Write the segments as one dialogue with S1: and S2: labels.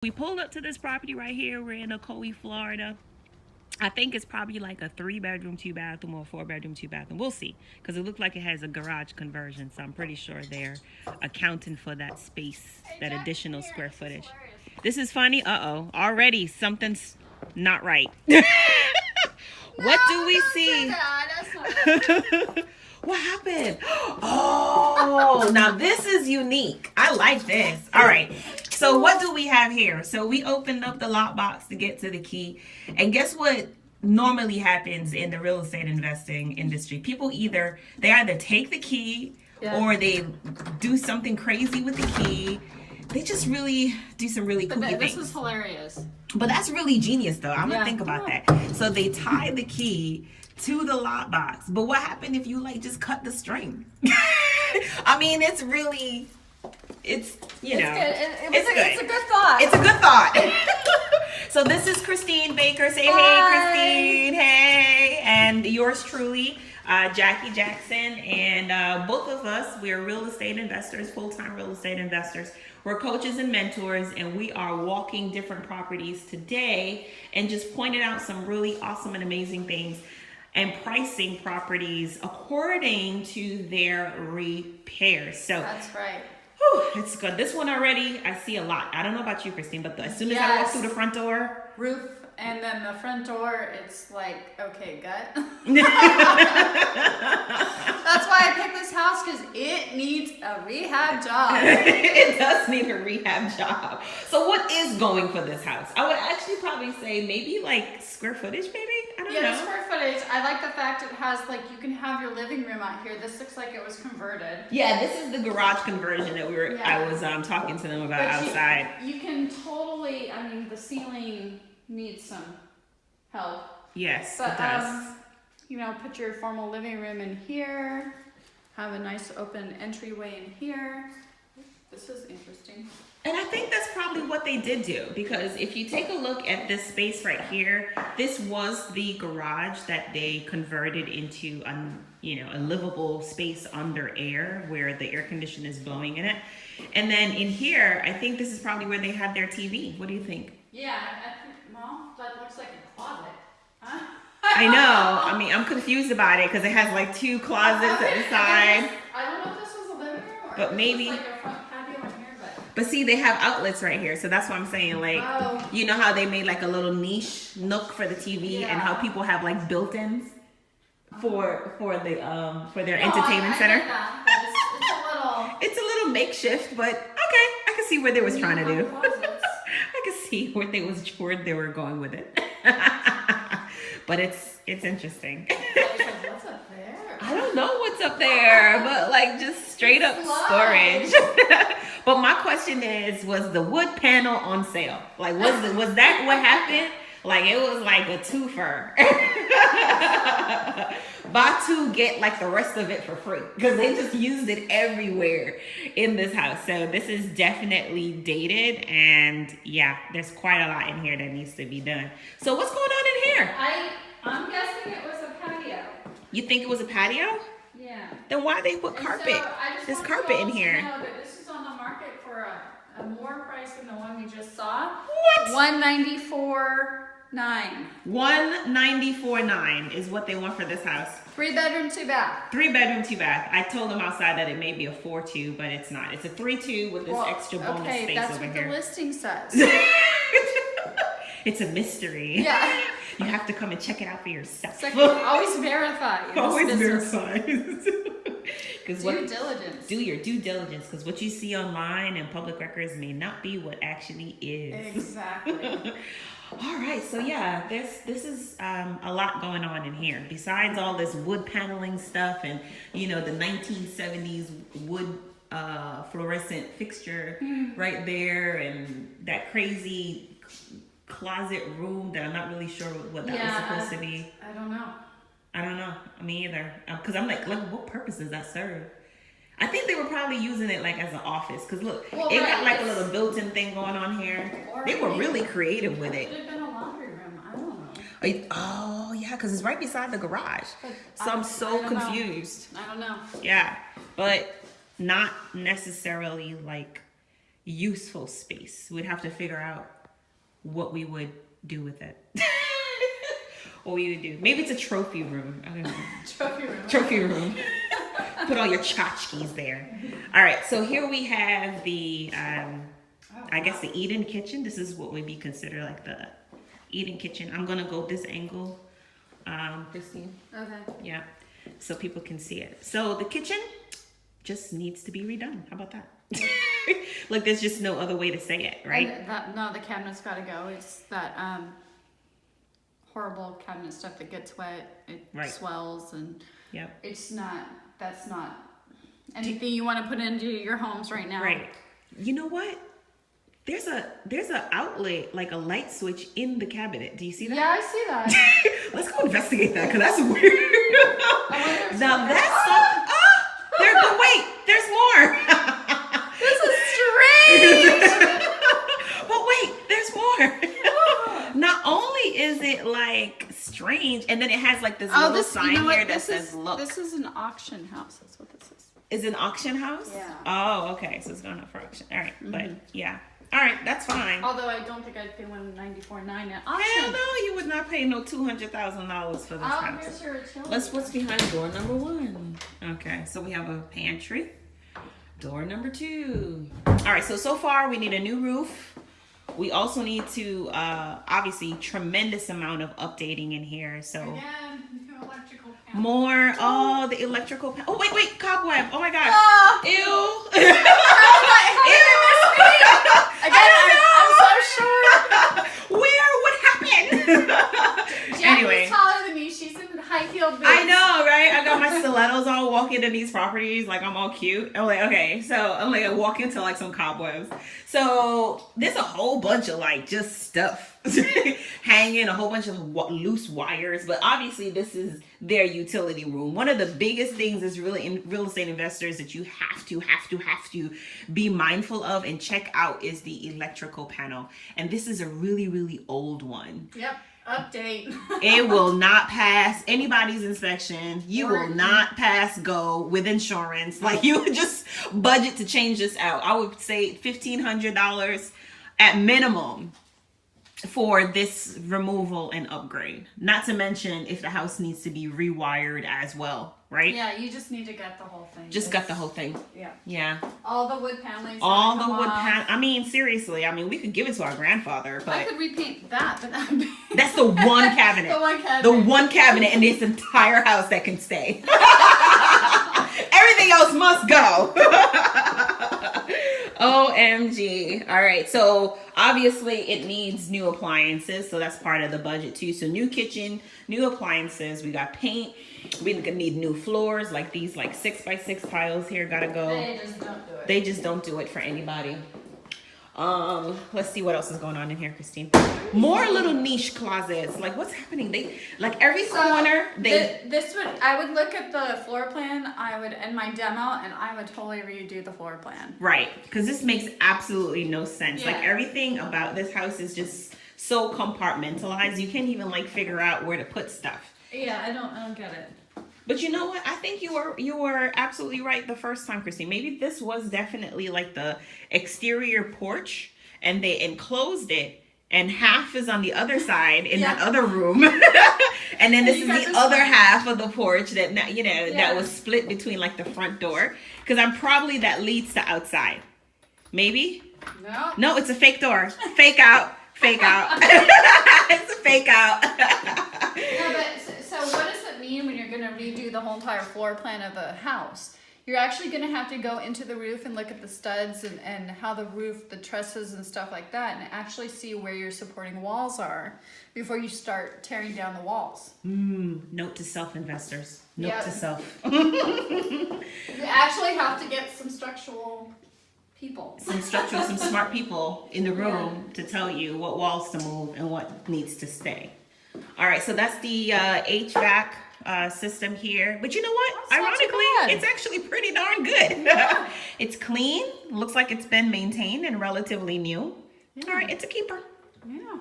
S1: We pulled up to this property right here. We're in Ocoee, Florida. I think it's probably like a 3-bedroom, 2-bathroom, or a 4-bedroom, 2-bathroom. We'll see, because it looked like it has a garage conversion. So I'm pretty sure they're accounting for that space, that additional square footage. This is funny. Already something's not right. What do we see? What happened? Oh, now this is unique. I like this. All right. So what do we have here? So we opened up the lockbox to get to the key. And guess what normally happens in the real estate investing industry? People either take the key, or they do something crazy with the key. They just really do some really cool things.
S2: This is hilarious.
S1: But that's really genius, though. I'm going to think about that. So they tie the key to the lockbox. But what happened if you just cut the string? I mean, it's good. It's a good thought. It's a good thought. So this is Christine Baker. Say Hi. Hey, Christine. Hey. And yours truly, Jackie Jackson. And both of us, we're real estate investors, full-time real estate investors. We're coaches and mentors, and we are walking different properties today and just pointed out some really awesome and amazing things and pricing properties according to their repairs. So
S2: that's right.
S1: Whew, it's good. This one already, I see a lot. I don't know about you, Christine, but as soon as I walk through the front door,
S2: roof, and then the front door, it's like, okay, gut. That's why I picked this house, because it needs a rehab job.
S1: It does need a rehab job. So what is going for this house? I would actually probably say maybe square footage, maybe? I don't know.
S2: Yeah, the square footage. I like the fact it has, you can have your living room out here. This looks like it was converted.
S1: Yeah, this is the garage conversion that I was talking to them about outside.
S2: You can totally, the ceiling needs some help.
S1: Yes, it does.
S2: Put your formal living room in here. Have a nice open entryway in here. This is interesting.
S1: And I think that's probably what they did do, because if you take a look at this space right here, this was the garage that they converted into a livable space under air, where the air conditioner is blowing in it. And then in here, I think this is probably where they had their TV. What do you think?
S2: Yeah, that looks like a closet. Huh?
S1: I know. I'm confused about it, because it has 2 closets at the side.
S2: I don't know if this was a living room or
S1: but maybe.
S2: A front patio in here,
S1: But see, they have outlets right here, so that's what I'm saying. You know how they made a little niche nook for the TV, and how people have built-ins for their entertainment center. It's a little makeshift, but okay, I can see where they was trying to do. I can see where they were going with it. But it's interesting.
S2: What's up there?
S1: I don't know what's up there, but just straight up storage. But my question is, was the wood panel on sale? Was that what happened? It was a twofer. Buy 2, get the rest of it for free, because they just used it everywhere in this house. So this is definitely dated, and there's quite a lot in here that needs to be done. So what's going on in here?
S2: I'm guessing it was a patio.
S1: You think it was a patio?
S2: Yeah.
S1: Then why they put carpet? There's carpet in here.
S2: Know that this is on the market for a more price than the one we just saw.
S1: What?
S2: $194,900.
S1: $194,900 is what they want for this house.
S2: 3-bedroom, 2-bath.
S1: 3-bedroom, 2-bath. I told them outside that it may be a 4-2, but it's not. It's a 3-2 with this extra bonus space over here.
S2: That's what the listing says.
S1: It's a mystery.
S2: Yeah.
S1: You have to come and check it out for yourself.
S2: Always verify.
S1: Always verify.
S2: Due diligence.
S1: Do your due diligence, because what you see online and public records may not be what actually is.
S2: Exactly.
S1: All right, so this is a lot going on in here. Besides all this wood paneling stuff and the 1970s wood fluorescent fixture right there, and that crazy closet room that I'm not really sure what that was supposed to be.
S2: I don't know.
S1: Me either. Because I'm what purpose does that serve? I think they were probably using it as an office. Because look, it got a little built-in thing going on here. They were really creative with it.
S2: It could have been a laundry room. I don't know.
S1: Oh, yeah, because it's right beside the garage. So I'm so confused.
S2: I don't know.
S1: Yeah, but not necessarily useful space. We'd have to figure out what we would do with it. What we would do. Maybe it's a trophy room. I don't know.
S2: Trophy room.
S1: Trophy room. Put all your tchotchkes there. All right, so here we have the, I guess the eat-in kitchen. This is what would be considered like the eat-in kitchen. I'm gonna go this angle, Christine.
S2: Okay.
S1: Yeah, so people can see it. So the kitchen just needs to be redone. How about that? Like there's just no other way to say it, right?
S2: No, the cabinet's gotta go. It's that horrible cabinet stuff that gets wet. It swells and that's not anything you want to put into your homes right now.
S1: Right. You know what? There's a outlet, like a light switch in the cabinet. Do you see that?
S2: Yeah, I see that.
S1: Let's go investigate that, because that's weird. Now that's but wait, there's more.
S2: This is strange.
S1: But wait, there's more. Not only is it like strange, and then it has like this little sign here that says look.
S2: This is an auction house. That's what this is.
S1: Is it an auction house?
S2: Yeah.
S1: Oh, okay. So it's going up for auction. All right. But yeah. All right, that's fine.
S2: Although I don't think I'd pay $194.9 at auction.
S1: Hell no, you would not pay no $200,000 for this house.
S2: Here's your utility.
S1: Let's what's behind door number 1. Okay, so we have a pantry. Door number 2. All right, so far we need a new roof. We also need to obviously tremendous amount of updating in here. So
S2: again, new electrical panel.
S1: More. Oh, the electrical panel. Oh wait, cobweb. Oh my gosh. Ew.
S2: Again, I'm so short.
S1: What happened?
S2: Anyway, taller than me. She's in high heeled boots.
S1: I know, right? I got my stilettos all walking in these properties, like I'm all cute. I'm like, okay, so I'm like walking into like some cobwebs. So there's a whole bunch of like just stuff hanging, a whole bunch of loose wires. But obviously, this is their utility room. One of the biggest things is really in real estate investors that you have to be mindful of and check out is the electrical panel. And this is a really, really old one.
S2: Yep. Update.
S1: It will not pass anybody's inspection. You will not pass go with insurance. Like you would just budget to change this out. I would say $1,500 at minimum for this removal and upgrade. Not to mention if the house needs to be rewired as well, right?
S2: Yeah, you just need to get the whole thing.
S1: Just got the whole thing.
S2: Yeah.
S1: Yeah.
S2: All the wood paneling.
S1: All the wood pan. I mean, seriously. I mean, we could give it to our grandfather, but
S2: I could repaint that, but that would be...
S1: That's the one cabinet.
S2: The one cabinet.
S1: The one cabinet in this entire house that can stay. Everything else must go. OMG. All right. So obviously it needs new appliances. So that's part of the budget too. So new kitchen, new appliances. We got paint. We're going to need new floors. Like these like 6x6 tiles here gotta go.
S2: They just don't do it.
S1: They just don't do it for anybody. Let's see what else is going on in here, Christine. More little niche closets. Like what's happening? They like every corner.
S2: I would look at the floor plan. I would end my demo, and I would totally redo the floor plan.
S1: Right, because this makes absolutely no sense.
S2: Yeah.
S1: Like everything about this house is just so compartmentalized. You can't even like figure out where to put stuff.
S2: Yeah, I don't get it.
S1: But you know what? I think you were absolutely right the first time, Christine. Maybe this was definitely like the exterior porch, and they enclosed it, and half is on the other side in that other room, and then this is the other half of the porch that that was split between like the front door. Because that leads to outside. Maybe. No, it's a fake door. Fake out. It's a fake out.
S2: No, but so what does it mean when you're going to redo the whole entire floor plan of a house? You're actually going to have to go into the roof and look at the studs and how the roof, the trusses and stuff like that, and actually see where your supporting walls are before you start tearing down the walls.
S1: Note to self, investors. Note to self.
S2: You actually have to get some structural people.
S1: Some smart people in the room to tell you what walls to move and what needs to stay. All right, so that's the HVAC system here. But you know what?
S2: That's
S1: ironically, it's actually pretty darn good.
S2: Yeah.
S1: It's clean. Looks like it's been maintained and relatively new. Yeah. All right, it's a keeper.
S2: Yeah.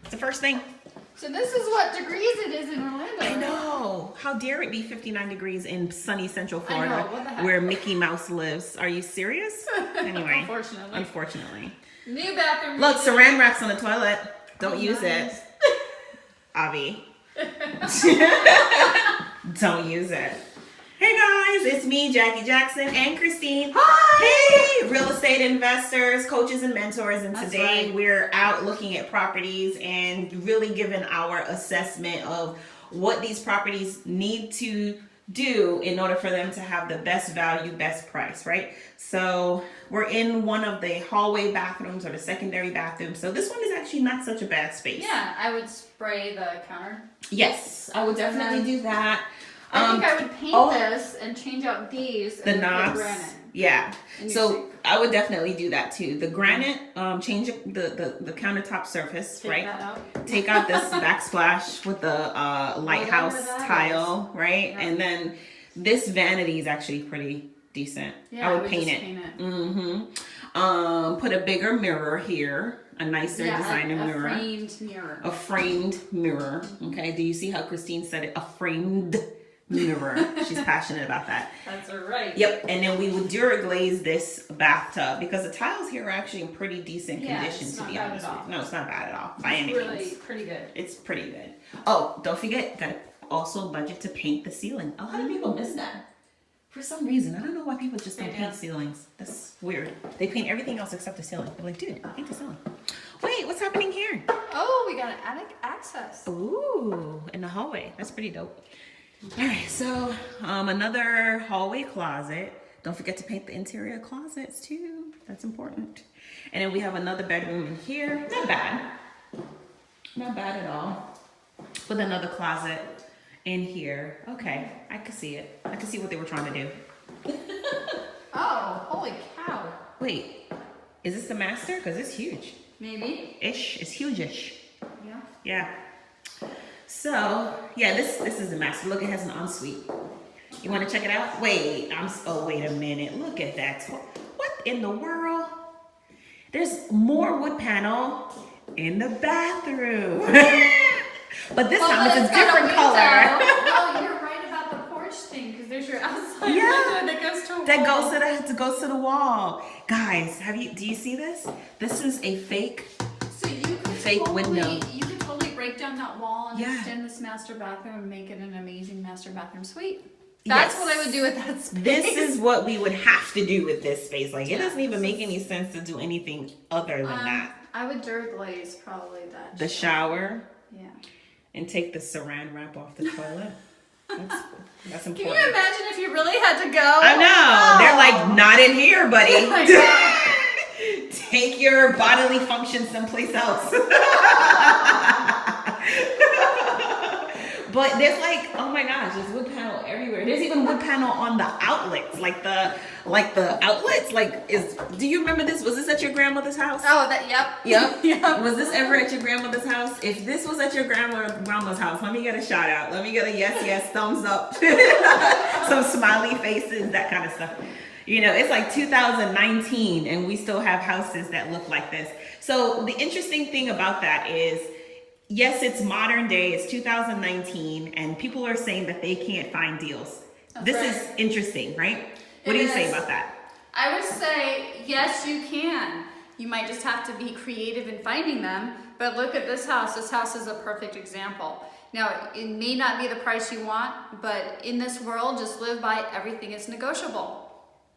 S1: It's the first thing.
S2: So this is what degrees it is in Orlando.
S1: I know. How dare it be 59 degrees in sunny Central Florida,
S2: I know. What the heck?
S1: where Mickey Mouse lives? Are you serious? Anyway, unfortunately.
S2: New bathroom.
S1: Look, saran wrap's on the toilet. Don't use
S2: nice.
S1: it, Avi. Don't use it. Hey guys, it's me, Jackie Jackson, and Christine. Hi! Hey, real estate investors, coaches, and mentors. And today we're out looking at properties and really giving our assessment of what these properties need to do in order for them to have the best value, best price, right? So we're in one of the hallway bathrooms or the secondary bathroom. So this one is actually not such a bad space.
S2: Yeah, I would spray the counter.
S1: Yes, I would definitely do that.
S2: I think I would paint this and change out these.
S1: The
S2: and
S1: knobs.
S2: Granite.
S1: Yeah. So I would definitely do that too. The granite, change the countertop surface,
S2: Take that out.
S1: Take out this backsplash with the lighthouse tile, right?
S2: Yeah.
S1: And then this vanity is actually pretty decent.
S2: Yeah,
S1: I would paint it. Mm-hmm. Put a bigger mirror here. A nicer designer mirror.
S2: A framed mirror.
S1: A framed mirror. Okay. Do you see how Christine said it? A framed mirror. She's passionate about that.
S2: That's right.
S1: Yep. And then we would Duraglaze this bathtub because the tiles here are actually in pretty decent condition, to be honest with you. No, it's not bad at all. By any means.
S2: It's really pretty good.
S1: It's pretty good. Oh, don't forget, gotta also budget to paint the ceiling. A lot of people miss that. For some reason, I don't know why people just don't paint ceilings. That's weird. They paint everything else except the ceiling. They're like, dude, paint the ceiling. Wait, what's happening here?
S2: Oh, we got an attic access.
S1: Ooh, in the hallway. That's pretty dope. All right, so another hallway closet. Don't forget to paint the interior closets too. That's important. And then we have another bedroom in here. Not bad. Not bad at all. With another closet in here. Okay, I can see it. I can see what they were trying to do.
S2: Oh, holy cow.
S1: Wait, is this the master? Because it's huge.
S2: Maybe.
S1: Ish. It's huge-ish.
S2: Yeah.
S1: Yeah. So, yeah, this is the master. Look, it has an ensuite. You want to check it out? Wait, wait a minute. Look at that. What in the world? There's more wood panel in the bathroom. But this time it's a different color.
S2: Oh, you're right about the porch thing because there's your outside window that goes to a wall.
S1: That goes to the wall. Guys, do you see this? This is a fake window.
S2: You could totally break down that wall and extend this master bathroom and make it an amazing master bathroom suite. That's what I would do with that space.
S1: This is what we would have to do with this space. Like, it doesn't even make any sense to do anything other than that.
S2: I would Duraglaze probably that.
S1: The shower.
S2: Yeah. And
S1: take the saran wrap off the toilet. That's important.
S2: Can you imagine if you really had to go?
S1: I know. They're like, not in here, buddy.
S2: Oh
S1: Take your bodily function someplace else. But there's like, oh my gosh, there's wood panel everywhere. There's even wood panel on the outlets, like the outlets. Do you remember this? Was this at your grandmother's house?
S2: Oh,
S1: Yep. Was this ever at your grandmother's house? If this was at your grandma's house, let me get a shout out. Let me get a yes, thumbs up. Some smiley faces, that kind of stuff. You know, it's like 2019 and we still have houses that look like this. So the interesting thing about that is, yes, it's modern day, it's 2019, and people are saying that they can't find deals. This is interesting, right? What do you say about that?
S2: I would say, yes, you can. You might just have to be creative in finding them, but look at this house. This house is a perfect example. Now, it may not be the price you want, but in this world, just live by everything is negotiable.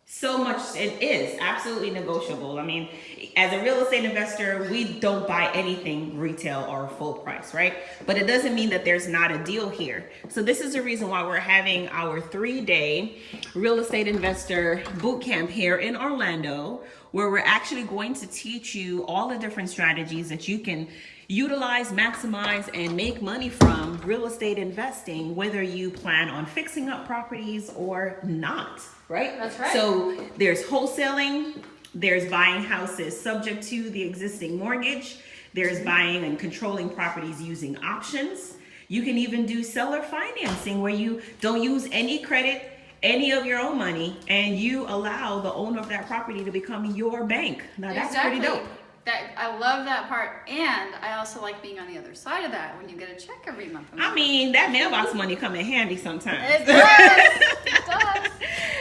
S1: So much, it is absolutely negotiable. I mean, as a real estate investor, we don't buy anything retail or full price, right? But it doesn't mean that there's not a deal here. So this is the reason why we're having our 3-day real estate investor boot camp here in Orlando, where we're actually going to teach you all the different strategies that you can utilize, maximize, and make money from real estate investing, whether you plan on fixing up properties or not, right?
S2: That's right.
S1: So there's wholesaling, there's buying houses subject to the existing mortgage, there's buying and controlling properties using options. You can even do seller financing where you don't use any credit, any of your own money, and you allow the owner of that property to become your bank. Now that's pretty dope.
S2: I love that part, and I also like being on the other side of that when you get a check every month.
S1: I mean, that mailbox money come in handy sometimes.
S2: It does. It does.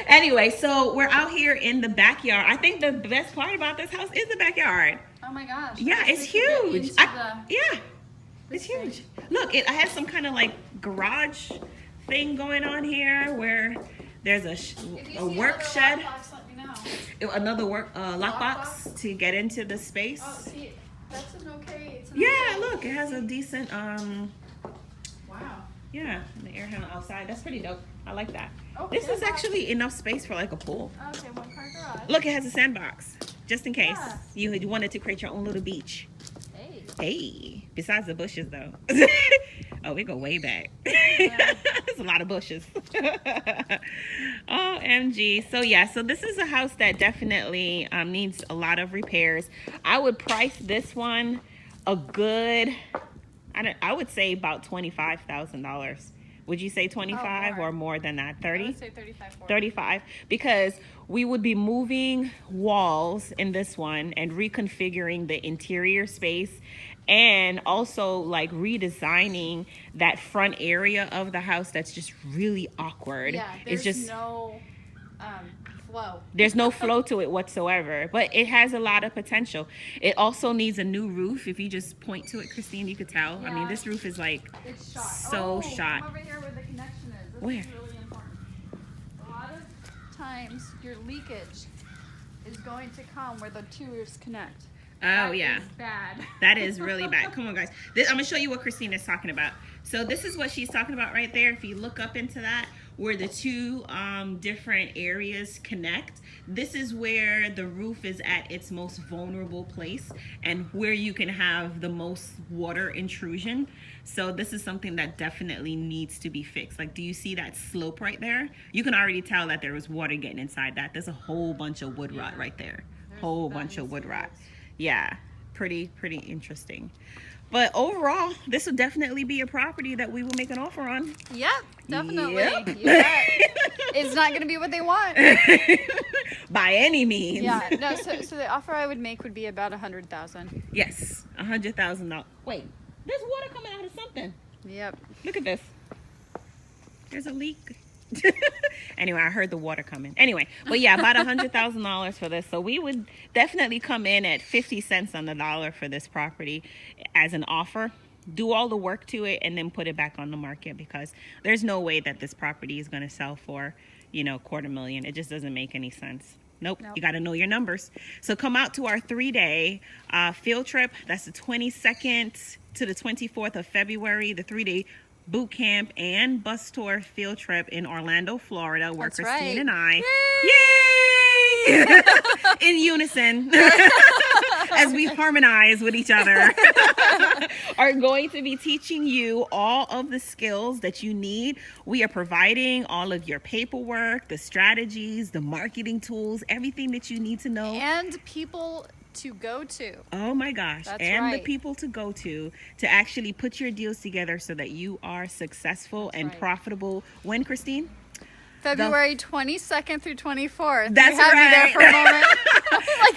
S1: Anyway, so we're out here in the backyard. I think the best part about this house is the backyard.
S2: Oh my gosh.
S1: Yeah, it's huge. Yeah, it's huge. Look, it has some kind of like garage thing going on here where there's a work shed. Another work lockbox to get into the space.
S2: Oh, see, that's an okay. It's an
S1: yeah,
S2: okay.
S1: look, it has a decent
S2: Wow.
S1: Yeah, and the air handle outside. That's pretty dope. I like that.
S2: Oh,
S1: this is actually enough space for like a pool.
S2: Okay, one car garage.
S1: Look, it has a sandbox just in case
S2: Yeah.
S1: you wanted to create your own little beach.
S2: Hey.
S1: Hey, besides the bushes though. Oh, we go way back.
S2: Yeah.
S1: There's a lot of bushes. OMG. So yeah, so this is a house that definitely needs a lot of repairs. I would price this one a good, I would say about $25,000. Would you say 25 or more than that? 30?
S2: I would say 35, 40.
S1: 35, because we would be moving walls in this one and reconfiguring the interior space, and also like redesigning that front area of the house that's just really awkward.
S2: Yeah,
S1: it's just
S2: no flow.
S1: There's no flow to it whatsoever, but it has a lot of potential. It also needs a new roof. If you just point to it, Christine, you could tell.
S2: Yeah.
S1: I mean, this roof is like
S2: It's shot.
S1: so shot.
S2: Come over here where the connection is. This
S1: Where?
S2: is really important. A lot of times your leakage is going to come where the two roofs connect.
S1: Oh,
S2: That
S1: yeah.
S2: is bad.
S1: That is really bad. Come on, guys. I'm going to show you what Christine is talking about. So this is what she's talking about right there. If you look up into that, where the two different areas connect, this is where the roof is at its most vulnerable place and where you can have the most water intrusion. So this is something that definitely needs to be fixed. Like, do you see that slope right there? You can already tell that there was water getting inside that. There's a whole bunch of wood rot right there. Whole bunch of wood rot. Yeah, pretty interesting. But overall, this will definitely be a property that we will make an offer on.
S2: Yep, definitely.
S1: Yep.
S2: You bet. It's not going to be what they want.
S1: By any means.
S2: Yeah, no, so the offer I would make would be about $100,000.
S1: Yes, $100,000. Wait, there's water coming out of something.
S2: Yep.
S1: Look at this. There's a leak. Anyway, I heard the water coming. Anyway, but yeah, about $100,000 for this. So we would definitely come in at 50 cents on the dollar for this property as an offer. Do all the work to it and then put it back on the market, because there's no way that this property is going to sell for, $250,000. It just doesn't make any sense. Nope. You got to know your numbers. So come out to our 3-day field trip. That's the 22nd to the 24th of February, the 3-day boot camp and bus tour field trip in Orlando, Florida, where
S2: That's
S1: Christine
S2: right.
S1: and I, yay, in unison, as we harmonize with each other, are going to be teaching you all of the skills that you need. We are providing all of your paperwork, the strategies, the marketing tools, everything that you need to know.
S2: And people to go to.
S1: Oh my gosh.
S2: That's
S1: and
S2: right.
S1: the people to go to actually put your deals together so that you are successful and
S2: right.
S1: profitable. When, Christine?
S2: February 22nd through 24th.
S1: That's
S2: you had
S1: right.
S2: me there for a moment.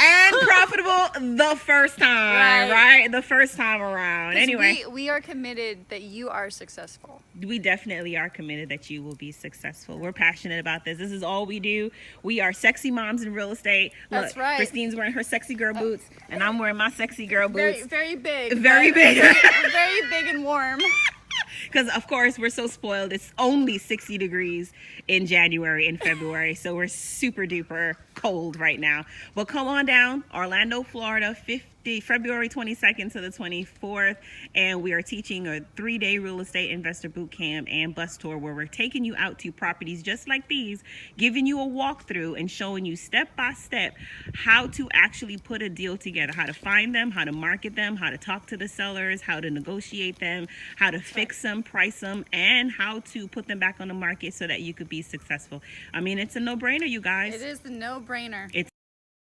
S1: And profitable the first time, right? The first time around. Anyway,
S2: we are committed that you are successful.
S1: we definitely are committed that you will be successful. We're passionate about this. This is all we do. We are sexy moms in real estate.
S2: That's
S1: Look,
S2: right.
S1: Christine's wearing her sexy girl boots, and I'm wearing my sexy girl boots.
S2: Very big.
S1: Very big.
S2: Very big and warm.
S1: Because, of course, we're so spoiled. It's only 60 degrees in January and February, so we're super duper cold right now. But come on down, Orlando, Florida, February 22nd to the 24th, and we are teaching a 3-day real estate investor boot camp and bus tour where we're taking you out to properties just like these, giving you a walkthrough and showing you step by step how to actually put a deal together, how to find them, how to market them, how to talk to the sellers, how to negotiate them, how to fix them, price them, and how to put them back on the market so that you could be successful. I mean, it's a no-brainer, you guys.
S2: It is the no-brainer.
S1: It's